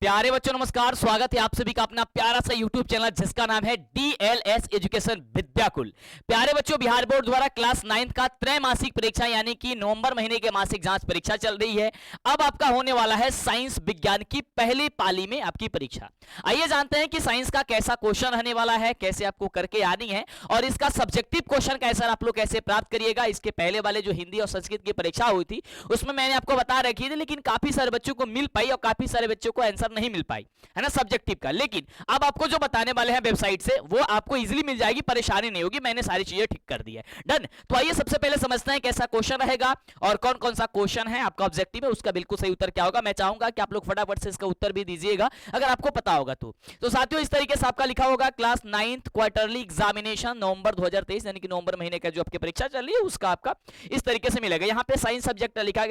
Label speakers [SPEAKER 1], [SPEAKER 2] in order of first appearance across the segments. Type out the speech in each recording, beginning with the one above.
[SPEAKER 1] प्यारे बच्चों नमस्कार, स्वागत है आप सभी का अपना प्यारा सा YouTube चैनल जिसका नाम है DLS एजुकेशन विद्याकुल। प्यारे बच्चों, बिहार बोर्ड द्वारा क्लास 9 का त्रैमासिक परीक्षा यानी कि नवंबर महीने के मासिक जांच परीक्षा चल रही है। अब आपका होने वाला है साइंस विज्ञान की पहली पाली में आपकी परीक्षा। आइए जानते हैं कि साइंस का कैसा क्वेश्चन रहने वाला है, कैसे आपको करके आनी है और इसका सब्जेक्टिव क्वेश्चन कैसा आप लोग कैसे प्राप्त करिएगा। इसके पहले वाले जो हिंदी और संस्कृत की परीक्षा हुई थी उसमें मैंने आपको बता रखी थी, लेकिन काफी सारे बच्चों को मिल पाई और काफी सारे बच्चों को आंसर नहीं मिल पाई, है ना, सब्जेक्टिव का। लेकिन अब आपको जो बताने वाले हैं वेबसाइट से वो आपको इजीली मिल जाएगी, परेशानी नहीं होगी, मैंने सारी चीजें ठीक कर दी है। डन। तो आइए सबसे पहले समझते हैं कैसा क्वेश्चन रहेगा और कौन कौन सा क्वेश्चन है आपका ऑब्जेक्टिव है, उसका बिल्कुल सही उत्तर क्या होगा। मैं चाहूंगा कि आप लोग फटाफट से इसका उत्तर भी दीजिएगा अगर आपको पता होगा तो साथियों इस तरीके से आपका लिखा होगा क्लास 9th क्वार्टरली एग्जामिनेशन नवंबर 2023 यानी कि नवंबर महीने का जो आपकी परीक्षा चल रही है उसका आपका इस तरीके से मिलेगा। यहाँ पे साइंस सब्जेक्ट लिखा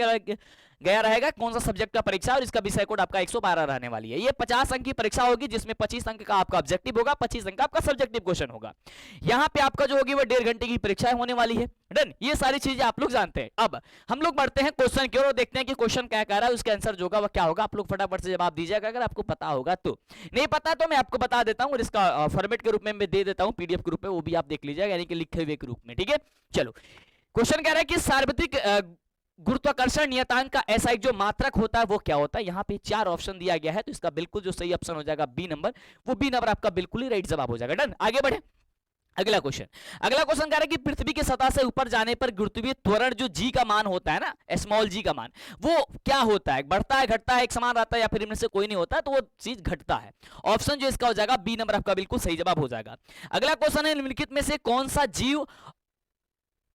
[SPEAKER 1] गया रहेगा कौन सा सब्जेक्ट का परीक्षा और इसका विषय कोड आपका 112 रहने वाली है। ये 50 अंक की परीक्षा होगी जिसमें 25 अंक का आपका ऑब्जेक्टिव होगा, 25 अंक का आपका सब्जेक्टिव क्वेश्चन होगा। यहाँ पे आपका जो होगी वो 1.5 घंटे की परीक्षा होने वाली है। डन। ये सारी चीजें आप लोग जानते हैं। अब हम लोग बढ़ते हैं क्वेश्चन की ओर और देखते हैं कि क्वेश्चन क्या कह रहा है, उसका आंसर जो होगा वो क्या होगा। आप लोग फटाफट से जवाब दीजिएगा अगर आपको पता होगा तो। नहीं पता तो मैं आपको बता देता हूँ और इसका फॉर्मेट के रूप में मैं दे देता हूँ, पीडीएफ के रूप में, वो भी आप देख लीजिएगा यानी कि लिखे हुए के रूप में। ठीक है, चलो। क्वेश्चन कह रहा है कि सार्वत्रिक गुरुत्वाकर्षण नियतांक का ऐसा एक जो मात्रक होता है वो क्या होता है। यहाँ पे 4 ऑप्शन दिया गया है तो इसका बिल्कुल जो सही ऑप्शन हो जाएगा बी नंबर, वो बी नंबर आपका बिल्कुल ही राइट जवाब हो जाएगा। डन। आगे बढ़े। अगला क्वेश्चन कह रहा है कि पृथ्वी की सतह से ऊपर जाने पर गुरुत्वीय त्वरण जो जी का मान होता है ना, स्मॉल जी का मान, वो क्या होता है, बढ़ता है, घटता है, एक समान रहता है या फिर इनमें से कोई नहीं होता है, तो वो चीज घटता है। ऑप्शन जो इसका हो जाएगा बी नंबर आपका बिल्कुल सही जवाब हो जाएगा। अगला क्वेश्चन है निम्नलिखित में से कौन सा जीव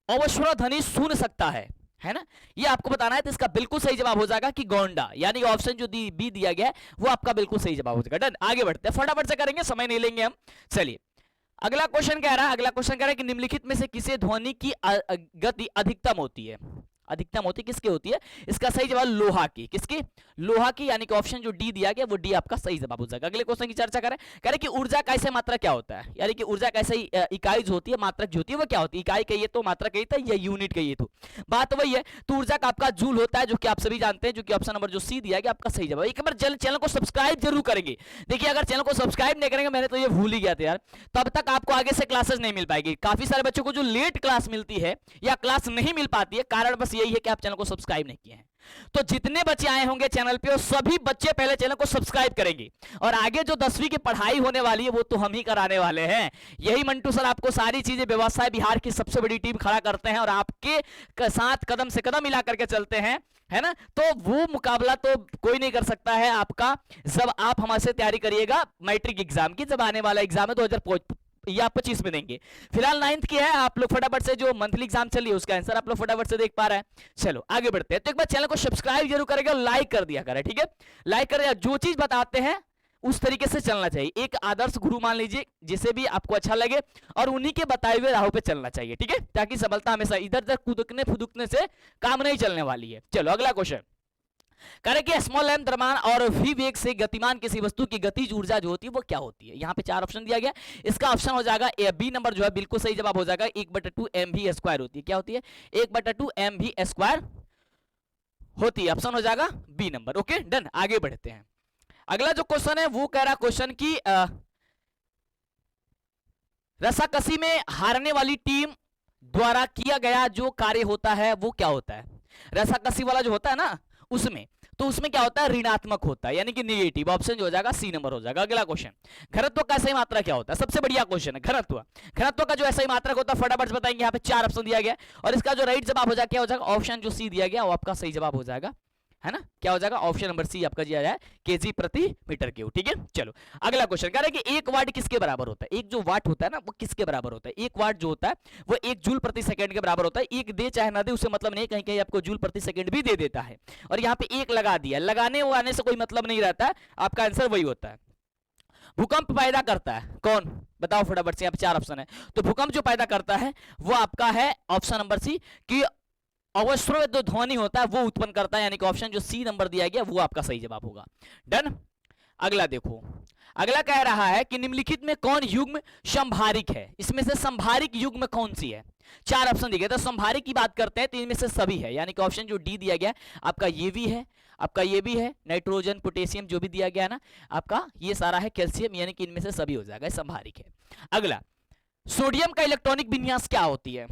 [SPEAKER 1] अवश्वर ध्वनि सुन सकता है ना, ये आपको बताना है। तो इसका बिल्कुल सही जवाब हो जाएगा कि गोंडा, यानी ऑप्शन जो बी दिया गया है वो आपका बिल्कुल सही जवाब हो जाएगा। डन। आगे बढ़ते हैं, फटाफट से करेंगे, समय नहीं लेंगे हम। चलिए अगला क्वेश्चन कह रहा है कि निम्नलिखित में से किसे ध्वनि की गति अधिकतम होती है। अधिकतम होती किसकी होती है? इसका सही जवाब लोहा की। किसकी? लोहा की, यानी कि ऑप्शन जो डी दिया गया वो डी आपका सही जवाब हो जाएगा। अगले क्वेश्चन की चर्चा करें। कह रहे कि ऊर्जा कैसे मात्रा क्या होता है, यानी कि ऊर्जा कैसे इकाई जो होती है, मात्रक जो होती है वो क्या होती है। इकाई कहिए तो, मात्रा कहिए तो, या यूनिट कहिए तो, बात वही है। तो ऊर्जा का आपका जूल होता है, जो कि आप सभी जानते हैं, जो कि ऑप्शन नंबर जो सी दिया गया आपका सही जवाब। एक बार चैनल को सब्सक्राइब जरूर करेंगे। देखिए अगर चैनल को सब्सक्राइब नहीं करेंगे, मैंने तो ये भूल ही गया था यार, तब तक आपको आगे से क्लासेस नहीं मिल पाएगी। काफी सारे बच्चों को जो लेट क्लास मिलती है या क्लास नहीं मिल पाती है, कारण बस यही है कि आप चैनल को सब्सक्राइब नहीं किए हैं। तो जितने बच्चे आए होंगे चैनल पे, सभी बच्चे पहले चैनल को सब्सक्राइब करेंगे और आगे जो 10वीं की पढ़ाई होने वाली है वो तो हम ही कराने वाले हैं। यही मंटू सर आपको सारी चीजें व्यवस्था, बिहार की सबसे बड़ी टीम खड़ा करते हैं और आपके साथ कदम से कदम मिला करके चलते हैं, है ना। तो वो मुकाबला तो कोई नहीं कर सकता है आपका, जब आप हमारे से तैयारी करिएगा मैट्रिक एग्जाम की। जब आने वाला एग्जाम है 2025 में देंगे। फिलहाल 9th की है, आप लोग फटाफट से जो मंथली एग्जाम चल रही है उसका आंसर आप लोग फटाफट से देख पा रहे हैं। चलो आगे बढ़ते हैं। तो एक बार चैनल को सब्सक्राइब जरूर करेंगे और लाइक कर दिया करें। ठीक है, लाइक कर दिया। जो चीज बताते हैं उस तरीके से चलना चाहिए। एक आदर्श गुरु मान लीजिए जिसे भी आपको अच्छा लगे और उन्हीं के बताए हुए राहों पे चलना चाहिए। ठीक है, ताकि सफलता हमेशा इधर उधर कूदकने फुदकने से काम नहीं चलने वाली है। चलो अगला क्वेश्चन कह रहे कि स्मॉल एम द्रव्यमान और v वेग से गतिमान किसी वस्तु की गतिज ऊर्जा जो होती है वो क्या होती है। यहाँ पे 4 ऑप्शन दिया गया, इसका ऑप्शन हो जाएगा बी नंबर जो है बिल्कुल सही जवाब हो जाएगा। 1/2 mv² होती है। क्या होती है? 1/2 mv² होती है। ऑप्शन हो जाएगा बी नंबर। Okay done. आगे बढ़ते हैं। अगला जो क्वेश्चन है वो कह रहा क्वेश्चन की रस्साकसी में हारने वाली टीम द्वारा किया गया जो कार्य होता है वो क्या होता है। रस्साकसी वाला जो होता है ना उसमें, तो उसमें क्या होता है, ऋणात्मक होता है, यानी कि नेगेटिव। ऑप्शन जो हो जाएगा सी नंबर हो जाएगा। अगला क्वेश्चन, घनत्व का सही मात्रा क्या होता है। सबसे बढ़िया क्वेश्चन है घनत्व। घनत्व का जो ऐसा ही मात्रक होता है फटाफट से बताएंगे। यहाँ पे 4 ऑप्शन दिया गया और इसका जो राइट जवाब हो जाएगा क्या हो जाएगा, ऑप्शन जो सी दिया गया वो आपका सही जवाब हो जाएगा, है ना। क्या हो जाएगा, ऑप्शन नंबर सी आपका दिया जाए केजी प्रति मीटर क्यूब। ठीक है, चलो अगला क्वेश्चन कह रहे हैं कि 1 वाट किसके बराबर होता है। एक जो वाट होता है ना वो किसके बराबर होता है। 1 वाट जो होता है वो 1 जूल प्रति सेकंड के बराबर होता है। एक दे चाहे ना दे उससे मतलब नहीं, कहीं कहीं आपको जूल प्रति सेकंड भी दे देता है और यहाँ पे 1 लगा दिया। लगाने आने से कोई मतलब नहीं रहता है, आपका आंसर वही होता है। भूकंप पैदा करता है कौन, बताओ फटाफट से। यहाँ पे 4 ऑप्शन है, तो भूकंप जो पैदा करता है वो आपका है ऑप्शन नंबर सी कि अवश्य जो ध्वनि होता है वो उत्पन्न करता है, यानी कि ऑप्शन जो सी नंबर दिया गया वो आपका सही जवाब होगा। डन। अगला देखो, अगला कह रहा है कि निम्नलिखित में कौन युग्म संभारिक है। इसमें से संभारिक युग्म कौन सी है। 4 ऑप्शन दिए गए, तो संभारिक की बात करते हैं तो इनमें से सभी है, यानी कि ऑप्शन जो डी दिया गया आपका ये भी है, आपका ये भी है नाइट्रोजन पोटेशियम जो भी दिया गया ना आपका, ये सारा है कैल्शियम, यानी कि इनमें से सभी हो जाएगा, संभारिक है। अगला, सोडियम का इलेक्ट्रॉनिक विन्यास क्या होती है?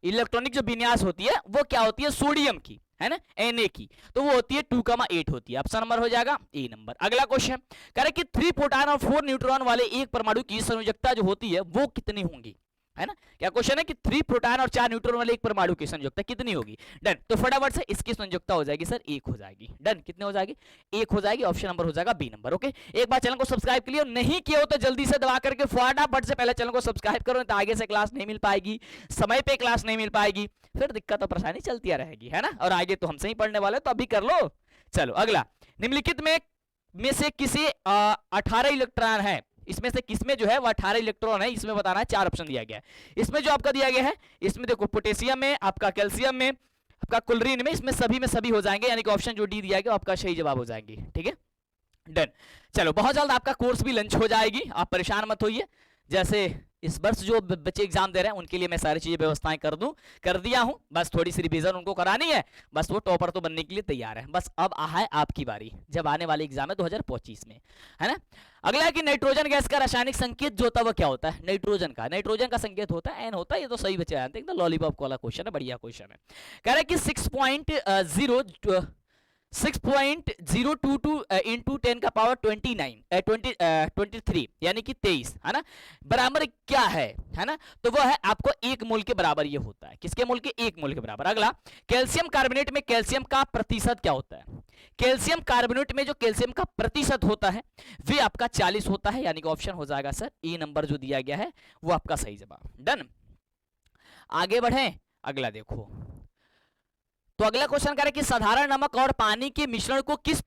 [SPEAKER 1] इलेक्ट्रॉनिक जो विन्यास होती है वो क्या होती है? सोडियम की, है ना, Na की, तो वो होती है 2,8 होती है। ऑप्शन नंबर हो जाएगा ए नंबर। अगला क्वेश्चन कह रहे कि 3 प्रोटॉन और 4 न्यूट्रॉन वाले एक परमाणु की संयोजकता जो होती है वो कितनी होंगी, है ना। क्या क्वेश्चन है कि 3 प्रोटॉन और 4 न्यूट्रॉन वाले एक परमाणु की संयोजकता कितनी होगी? डन। तो फटाफट से इसकी संयोजकता हो जाएगी सर 1 हो जाएगी। डन, कितने हो जाएगी? 1 हो जाएगी। ऑप्शन नंबर हो जाएगा बी नंबर। ओके, एक बार चैनल को सब्सक्राइब कर लियो, नहीं किया हो तो जल्दी से दबा करके फटाफट से पहले चैनल को सब्सक्राइब करो, तो आगे से क्लास नहीं मिल पाएगी, समय पे क्लास नहीं मिल पाएगी, फिर दिक्कत और परेशानी चलती रहेगी, है ना। और आगे तो हमसे ही पढ़ने वाले, तो अभी कर लो। चलो अगला, निम्नलिखित में से किसी 18 इलेक्ट्रॉन है, इसमें से किसमें जो है वो 18 इलेक्ट्रॉन है, इसमें बताना है। 4 ऑप्शन दिया गया है इसमें, जो आपका दिया गया है इसमें देखो, पोटेशियम में, आपका कैल्शियम में, आपका क्लोरीन में, इसमें सभी हो जाएंगे, यानी कि ऑप्शन जो डी दिया गया आपका सही जवाब हो जाएंगे। ठीक है, डन। चलो बहुत जल्द आपका कोर्स भी लंच हो जाएगी, आप परेशान मत होइए। जैसे इस वर्ष जो बच्चे एग्जाम दे रहे हैं उनके लिए मैं सारी चीजें व्यवस्थाएं कर दिया हूं, बस थोड़ी सी रिवीजन उनको करानी है, बस वो टॉपर तो बनने के लिए तैयार है। बस अब है आपकी बारी, जब आने वाले एग्जाम है 2025 में, है ना। अगला है कि नाइट्रोजन गैस का रासायनिक संकेत जो होता है वो क्या होता है? नाइट्रोजन का संकेत होता है एन होता है, ये तो सही बच्चे जानते हैं, एकदम लॉलीपॉप वाला क्वेश्चन है, बढ़िया क्वेश्चन है। कह रहा है कि 6.022 इंटू 10 का पावर 23 यानी कि 23, है ना, बराबर क्या है ना। तो वो है आपको 1 मोल के बराबर ये होता है। किसके मोल के? 1 मोल के बराबर। अगला, कैल्शियम कार्बोनेट में कैल्शियम का प्रतिशत क्या होता है? कैल्शियम कार्बोनेट में जो कैल्शियम का प्रतिशत होता है वे आपका 40 होता है, यानी कि ऑप्शन हो जाएगा सर ए नंबर जो दिया गया है वो आपका सही जवाब। डन, आगे बढ़े। अगला देखो, तो अगला क्वेश्चन कह रहे कि साधारण नमक और पानी के मिश्रण को किस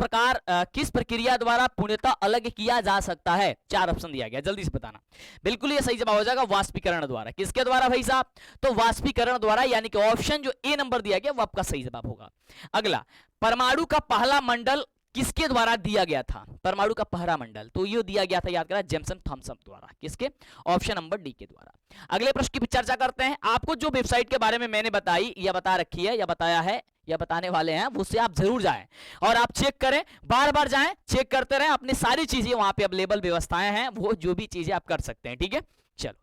[SPEAKER 1] प्रक्रिया द्वारा पूर्णतः अलग किया जा सकता है? 4 ऑप्शन दिया गया, जल्दी से बताना। बिल्कुल ये सही जवाब हो जाएगा वाष्पीकरण द्वारा। किसके द्वारा भाई साहब? तो वाष्पीकरण द्वारा, यानी कि ऑप्शन जो ए नंबर दिया गया वो आपका सही जवाब होगा। अगला, परमाणु का पहला मंडल किसके द्वारा दिया गया था? परमाणु का पहला मंडल तो ये दिया गया था, याद करा, जेम्सन थॉमसन द्वारा। किसके? ऑप्शन नंबर डी के द्वारा। अगले प्रश्न की चर्चा करते हैं। आपको जो वेबसाइट के बारे में मैंने बताई या बता रखी है या बताया है या बताने वाले हैं, उससे आप जरूर जाएं और आप चेक करें, बार बार जाएं, चेक करते रहें। अपनी सारी चीजें वहां पे अवेलेबल व्यवस्थाएं हैं, वो जो भी चीजें आप कर सकते हैं। ठीक है, चलो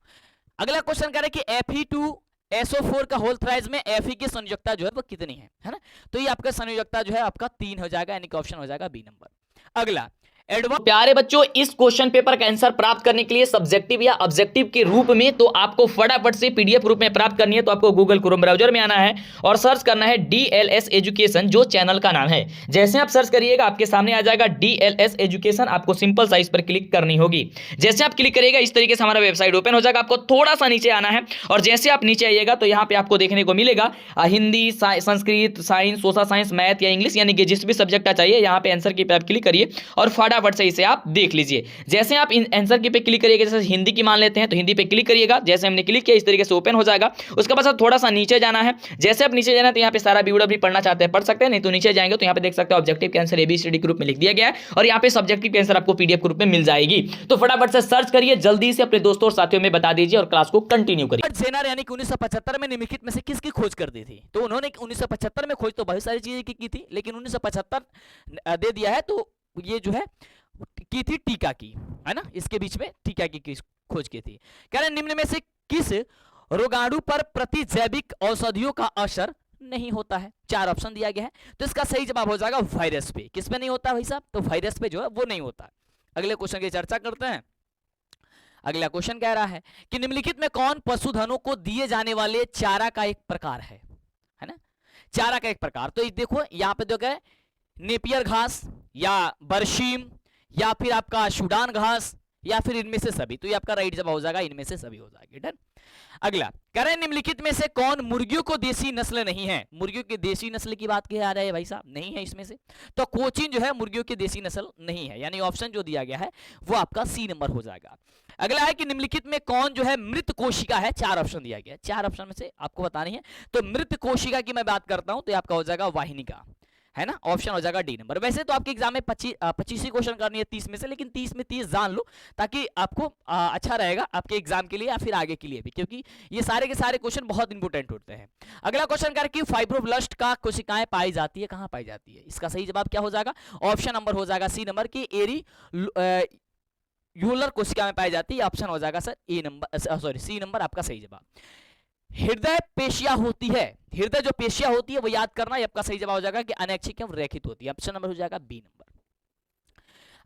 [SPEAKER 1] अगला क्वेश्चन करें कि Fe2SO4 का होल थ्राइज में Fe की संयोजकता जो है वो कितनी है ना। तो ये आपका संयोजकता जो है आपका 3 हो जाएगा, यानी कि ऑप्शन हो जाएगा बी नंबर। अगला, प्यारे बच्चों, इस क्वेश्चन पेपर का आंसर प्राप्त करने के लिए सब्जेक्टिव या ऑब्जेक्टिव के रूप में तो आपको फटाफट से पीडीएफ रूप में प्राप्त करनी है। तो आपको गूगल क्रोम ब्राउजर में आना है और सर्च करना है DLS एजुकेशन, जो चैनल का नाम है। जैसे आप सर्च करिएगा आपके सामने आ जाएगा DLS एजुकेशन, आपको सिंपल सा इस पर क्लिक करनी होगी। जैसे आप क्लिक करिएगा इस तरीके से हमारा वेबसाइट ओपन हो जाएगा। आपको थोड़ा सा नीचे आना है और जैसे आप नीचे आइएगा तो यहाँ पे आपको देखने को मिलेगा Hindi, Sanskrit, science, social science, math या इंग्लिश, यानी कि जिस भी सब्जेक्ट का चाहिए यहाँ पे आंसर की पे आप क्लिक करिए और फटाफट से इसे आप देख लीजिए। जैसे आप आंसर की पे क्लिक करिएगा, जैसे हिंदी की मान लेते हैं तो हिंदी पे क्लिक करिएगा। जैसे हमने क्लिक किया इस तरीके से ओपन हो जाएगा। उसके बाद थोड़ा सा नीचे जाना है। जैसे आप नीचे जाना है तो यहाँ पे सारा वीडियो भी पढ़ना चाहते हैं पढ़ सकते हैं, नहीं तो नीचे जाएंगे तो यहाँ पे देख सकते हैं ऑब्जेक्टिव के आंसर ABCD के रूप में लिख दिया गया है और यहाँ पे सब्जेक्टिव के आंसर आपको पीडीएफ के रूप में मिल जाएगी। तो फटाफट से सर्च करिए, जल्दी से अपने दोस्तों और साथियों में बता दीजिए और क्लास को कंटिन्यू करिए। जेनर यानी कि 1975 में निम्नलिखित में से किसकी खोज कर दी थी? तो उन्होंने 1975 में खोज तो बहुत सारी चीजें की थी, लेकिन 1975 दे दिया है तो ये जो है की थी टीका की, है ना। इसके बीच में टीका की खोज की थी। कह रहे निम्न में से किस रोगाणु पर प्रतिजैविक औषधियों का असर नहीं होता है? 4 ऑप्शन दिया गया है, तो इसका सही जवाब हो जाएगा वायरस पे। किस पे नहीं होता भाई साहब? तो वायरस पे जो है वो नहीं होता। अगले क्वेश्चन की चर्चा करते हैं। अगला क्वेश्चन कह रहा है कि निम्नलिखित में कौन पशुधनों को दिए जाने वाले चारा का एक प्रकार है ना। चारा का एक प्रकार, तो देखो यहाँ पे जो है नेपियर घास या बरसीम या फिर आपका सूडान घास या फिर इनमें से सभी। तो ये आपका राइट जवाब हो जाएगा, इनमें से सभी हो जाएगी। डन। अगला कह रहे हैं निम्नलिखित में से कौन मुर्गियों को देसी नस्ल नहीं है? मुर्गियों की देसी नस्ल की बात की आ रही है भाई साहब, नहीं है इसमें से। तो कोचिन जो है मुर्गियों की देसी नस्ल नहीं है, यानी ऑप्शन जो दिया गया है वो आपका सी नंबर हो जाएगा। अगला है कि निम्नलिखित में कौन जो है मृत कोशिका है? 4 ऑप्शन दिया गया है, 4 ऑप्शन में से आपको बतानी है। तो मृत कोशिका की मैं बात करता हूं तो आपका हो जाएगा वाहिनी का, है ना, ऑप्शन हो जाएगा डी नंबर। वैसे तो आपके एग्जाम में 25 ही क्वेश्चन करनी है 30 में से, लेकिन 30 में 30 जान लो ताकि आपको अच्छा रहेगा आपके एग्जाम के लिए या फिर आगे के लिए भी, क्योंकि ये सारे के सारे क्वेश्चन बहुत इंपोर्टेंट होते हैं। अगला क्वेश्चन कर कि फाइब्रोब्लास्ट का कोशिकाएं पाई जाती है, कहां पाई जाती है? इसका सही जवाब क्या हो जाएगा? ऑप्शन नंबर हो जाएगा सी नंबर की एरी यूलर कोशिका में पाई जाती है। ऑप्शन हो जाएगा सर ए नंबर, सॉरी सी नंबर आपका सही जवाब। हृदय पेशिया होती है, हृदय जो पेशिया होती है वो याद करना, ये आपका सही जवाब हो जाएगा कि अनैच्छिक एवं रैखिक होती है। ऑप्शन नंबर हो जाएगा बी नंबर।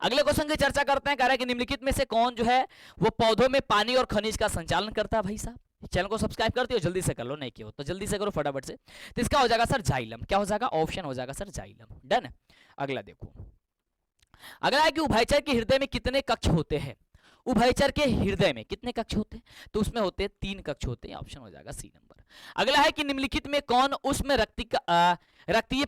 [SPEAKER 1] अगले क्वेश्चन की चर्चा करते हैं। कह रहा है कि निम्नलिखित में से कौन जो है वो पौधों में पानी और खनिज का संचालन करता है? भाई साहब चैनल को सब्सक्राइब करते हो, जल्दी से कर लो, नहीं किया हो तो जल्दी से करो फटाफट से। तो इसका हो जाएगा सर जाइलम। क्या हो जाएगा? ऑप्शन हो जाएगा सर जाइलम। डन। अगला देखो, अगला है कि उभयचर के हृदय में कितने कक्ष होते हैं? उभयचर के हृदय में कितने कक्ष होते हैं? तो उसमें होते हैं 3 कक्ष होते हैं। ऑप्शन हो जाएगा सी नंबर। अगला है कि निम्नलिखित में कौन उसमें रक्तीय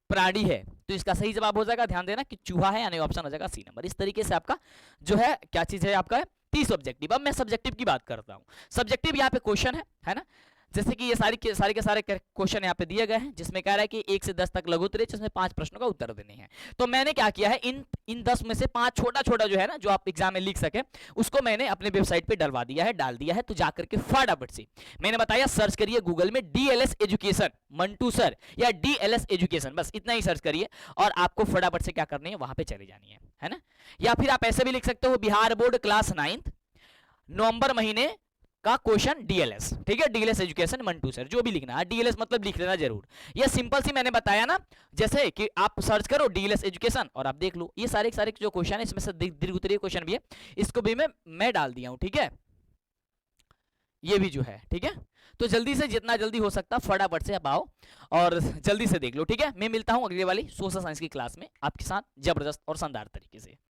[SPEAKER 1] प्राणी है? तो इसका सही जवाब हो जाएगा, ध्यान देना कि चूहा है, यानी ऑप्शन हो जाएगा सी नंबर। इस तरीके से आपका जो है क्या चीज है आपका 30 ऑब्जेक्टिव। अब मैं सब्जेक्टिव की बात करता हूं। सब्जेक्टिव यहाँ पे क्वेश्चन है ना, जैसे कि ये सारे के सारे क्वेश्चन यहाँ पे दिए गए हैं, जिसमें कह रहा है कि 1 से 10 तक लघु उत्तरीय, जिसमें 5 प्रश्नों का उत्तर देने हैं। तो मैंने क्या किया है, इन 10 में से 5 छोटा छोटा जो है ना, जो आप एग्जाम में लिख सके, उसको मैंने अपने वेबसाइट पे डाल दिया है। तो जाकर के फटाफट से मैंने बताया सर्च करिए गूगल में डीएलएस एजुकेशन मंटू सर या डीएलएस एजुकेशन, बस इतना ही सर्च करिए और आपको फटाफट से क्या करनी है, वहां पे चले जानी है ना। या फिर आप ऐसे भी लिख सकते हो बिहार बोर्ड क्लास 9 नवंबर महीने का क्वेश्चन डीएलएस, ठीक है, डीएलएस एजुकेशन मंटू सर, जो भी लिखना है डीएलएस मतलब लिख लेना जरूर। ये सिंपल सी मैंने बताया ना, जैसे कि आप सर्च करो डीएलएस एजुकेशन और आप देख लो ये सारे जो क्वेश्चन है, इसमें से दीर्घ उत्तरीय क्वेश्चन भी है, इसको भी मैं डाल दिया हूं, ठीक है, ये भी जो है, ठीक है। तो जल्दी से जितना जल्दी हो सकता फटाफट से आप आओ और जल्दी से देख लो, ठीक है। मैं मिलता हूं अगली वाली सोशल साइंस की क्लास में आपके साथ जबरदस्त और शानदार तरीके से।